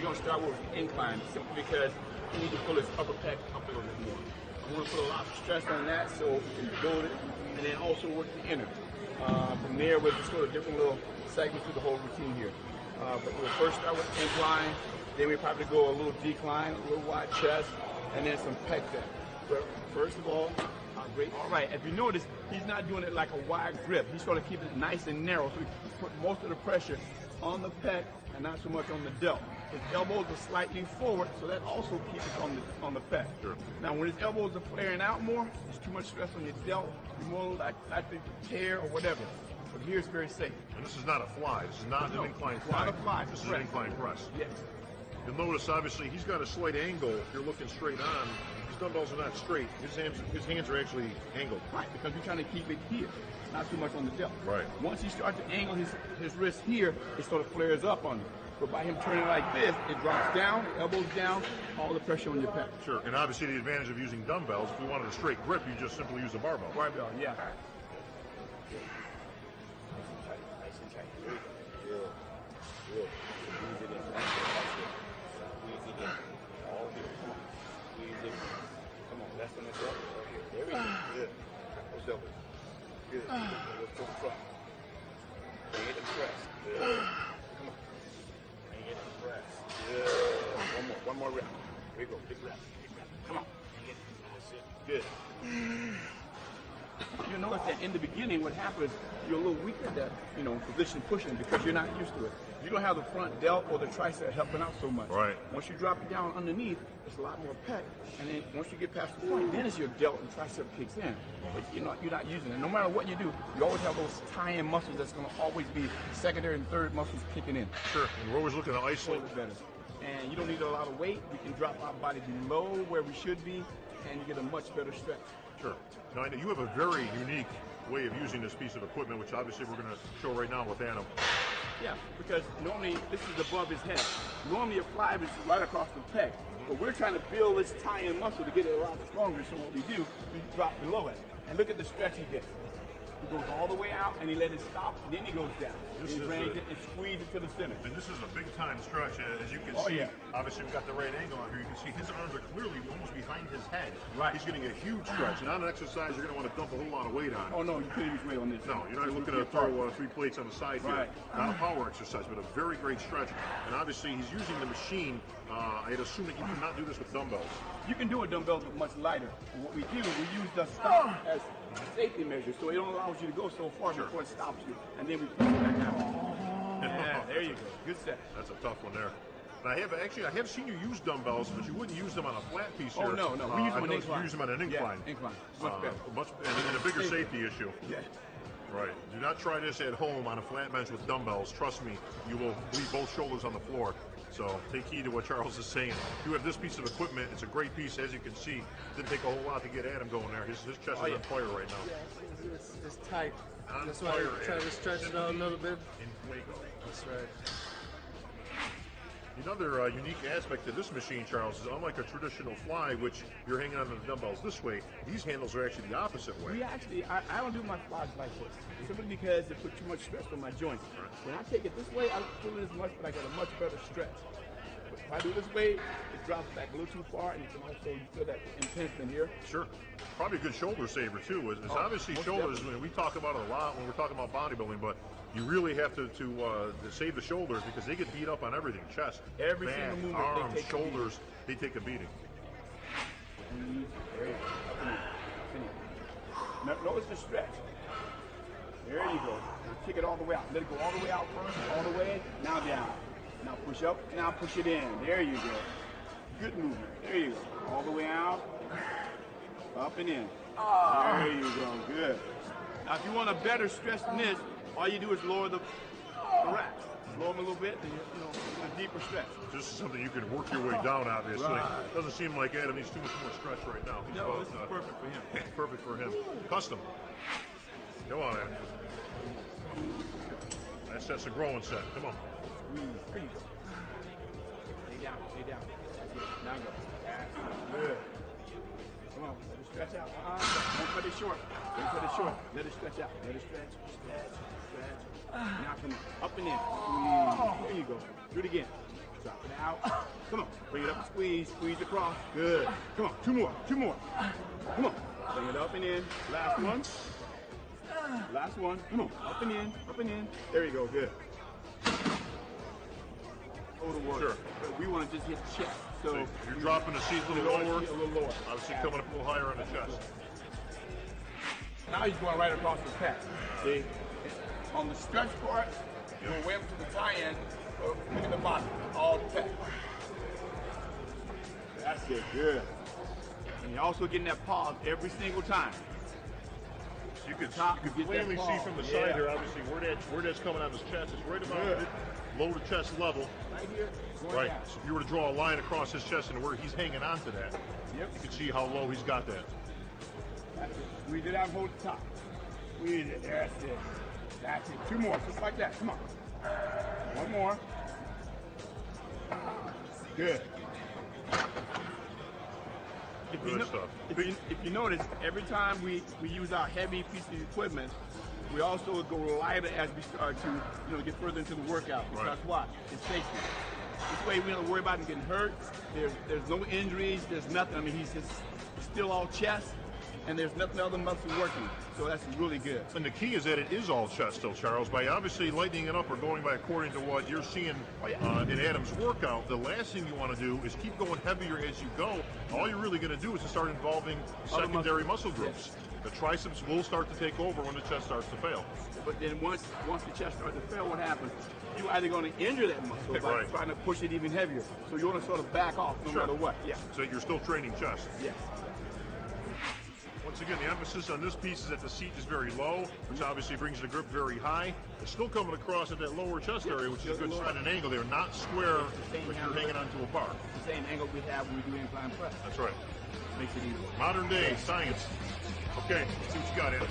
going to start with incline simply because you need to pull his upper pec up a little bit more. I want to put a lot of stress on that so we can build it, and then also work the inner. From there, we'll just sort of different little segments through the whole routine here. But we'll first start with incline, then we probably go a little decline, a little wide chest, and then some pec deck. But first of all, great. All right, if you notice, he's not doing it like a wide grip. He's trying to keep it nice and narrow, so he put most of the pressure on the pec and not so much on the delt. His elbows are slightly forward, so that also keeps it on the pec. Sure. Now, when his elbows are flaring out more, there's too much stress on your delt. You're more likely to tear or whatever. But here it's very safe. And this is not a fly. This is not an incline fly. Not a fly. This is an incline press. Yes. You'll notice, obviously, he's got a slight angle. If you're looking straight on, his dumbbells are not straight. His hands are actually angled. Right, because we're trying to keep it here, not too much on the delt. Right. Once he starts to angle his wrist here, it sort of flares up on him. But by him turning like this, it drops down, elbows down, all the pressure on your pec. Sure, and obviously the advantage of using dumbbells, if you wanted a straight grip, you just simply use a barbell. Barbell, yeah. Nice and tight. Good. Good. Squeeze it in. Squeeze it in. All here. Come on. Squeeze it. Come on. That's on the elbow. Right here. There we go. Good. Those elbows. Good. Let's go front. Bring it and press. Good. Come on. Bring it and press. Good. One more rep. Here we go. Big rep. Come on. Bring it. That's it. Good. You notice that in the beginning, what happens, you're a little weak at that, position pushing because you're not used to it. You don't have the front delt or the tricep helping out so much. Right. Once you drop it down underneath, it's a lot more pec, and then once you get past the point, then it's your delt and tricep kicks in. But you're not using it. No matter what you do, you always have those tie-in muscles that's going to always be secondary and third muscles kicking in. Sure, and we're always looking to isolate. Better. And you don't need a lot of weight. We can drop our body below where we should be, and you get a much better stretch. Sure. Now, I know you have a very unique way of using this piece of equipment, which obviously we're going to show right now with Adam. Yeah, because normally this is above his head. Normally a fly is right across the pec, but we're trying to build this tie-in muscle to get it a lot stronger. So what we do, we drop below it. And look at the stretch he gets. He goes all the way out and he let it stop, then he goes down. He brings it and squeezes it to the center. And this is a big time stretch, as you can see. Yeah. Obviously, we've got the right angle on here. You can see his arms are clearly almost behind his head. Right. He's getting a huge stretch. And on an exercise, you're going to want to dump a whole lot of weight on. Oh, no, you couldn't use weight on this. No, you're not looking to throw 3 plates on the side here. Not a power exercise, but a very great stretch. And obviously, he's using the machine. I'd assume that you cannot do this with dumbbells. You can do it dumbbells, but much lighter. And what we do, we use the stop as a safety measure, so it only allows you to go so far before it stops you, and then we push it back out. Yeah, there you go. Good set. That's a tough one there. And I have seen you use dumbbells, but you wouldn't use them on a flat piece here. Oh, no. We use them on incline. You use them on an incline. Yeah, incline. Much better. And a bigger safety issue. Yeah. Right. Do not try this at home on a flat bench with dumbbells. Trust me, you will leave both shoulders on the floor. So take heed to what Charles is saying. You have this piece of equipment. It's a great piece, as you can see. Didn't take a whole lot to get Adam going there. His chest is on fire right now. Yeah, it's tight. That's why I'm trying to stretch it out a little bit. In Waco. That's right. Another unique aspect of this machine, Charles, is unlike a traditional fly, which you're hanging on the dumbbells this way, these handles are actually the opposite way. We actually, I don't do my flies like this, simply because it puts too much stress on my joints. When I take it this way, I don't feel it as much, but I get a much better stretch. But if I do this way, it drops back a little too far, and you can also feel that impingement here. Sure. Probably a good shoulder saver, too. It's obviously shoulders. I mean, we talk about it a lot when we're talking about bodybuilding, but you really have to save the shoulders because they get beat up on everything. Chest, every back, single movement, arms, shoulders, they take a beating. There you go. Notice the stretch. There you go. Kick it all the way out. Let it go all the way out first, all the way, now down. Now push up, now push it in. There you go. Good movement. There you go. All the way out, up and in. There you go. Good. Now, if you want a better stretch than this, all you do is lower the racks. Lower them a little bit, and a deeper stretch. This is something you can work your way down, obviously. Right. Doesn't seem like Adam needs too much more stretch right now. He's no, this is perfect for him. Perfect for him. Custom. Come on, Adam. That's a growing set. Come on. There you go. Lay down, lay down. That's it. Now go. That's good. Come on, let it stretch out. Don't cut it short. Don't cut it short. Let it stretch out. Let it stretch, stretch. Now come up and in. There you go. Do it again. Drop it out. Come on, bring it up and squeeze, squeeze across. Good. Come on, two more. Come on. Bring it up and in. Last one. Last one. Come on, up and in. There you go, good. Sure. But we want to just hit the chest. So you're dropping the seat a little lower. Obviously coming up a little higher on the chest. Now he's going right across the pec. See? On the stretch part, you go way up to the tie-in, look at the bottom, all the pec. That's it, good. And you're also getting that pause every single time. You can plainly see from the side here, obviously, where that's coming on his chest. It's right about low to chest level. Right here. Right. So if you were to draw a line across his chest and where he's hanging on to that, you can see how low he's got that. That's it. Squeeze it out and hold the top. Squeeze it. That's it. That's it. Two more, just like that. Come on. One more. Good. If you notice, every time we use our heavy piece of equipment, we also go lighter as we start to get further into the workout. Because why? It's safety. This way we don't worry about him getting hurt. There's no injuries. There's nothing. I mean, he's just still all chest, and there's nothing other muscle working. So that's really good. And the key is that it is all chest still, Charles. By obviously lightening it up or going by according to what you're seeing in Adam's workout, the last thing you want to do is keep going heavier as you go. All you're really going to do is to start involving secondary muscle groups. Yes. The triceps will start to take over when the chest starts to fail. But then once the chest starts to fail, what happens? You're either going to injure that muscle by trying to push it even heavier. So you want to sort of back off no matter what. Yeah. So you're still training chest. Yes. Once again, the emphasis on this piece is that the seat is very low, which obviously brings the grip very high. It's still coming across at that lower chest area, which is a good sign and angle there, not square like you're hanging onto a bar. It's the same angle we have when we do incline press. That's right. Makes it easier. Modern day science. Okay, let's see what you got, Adam.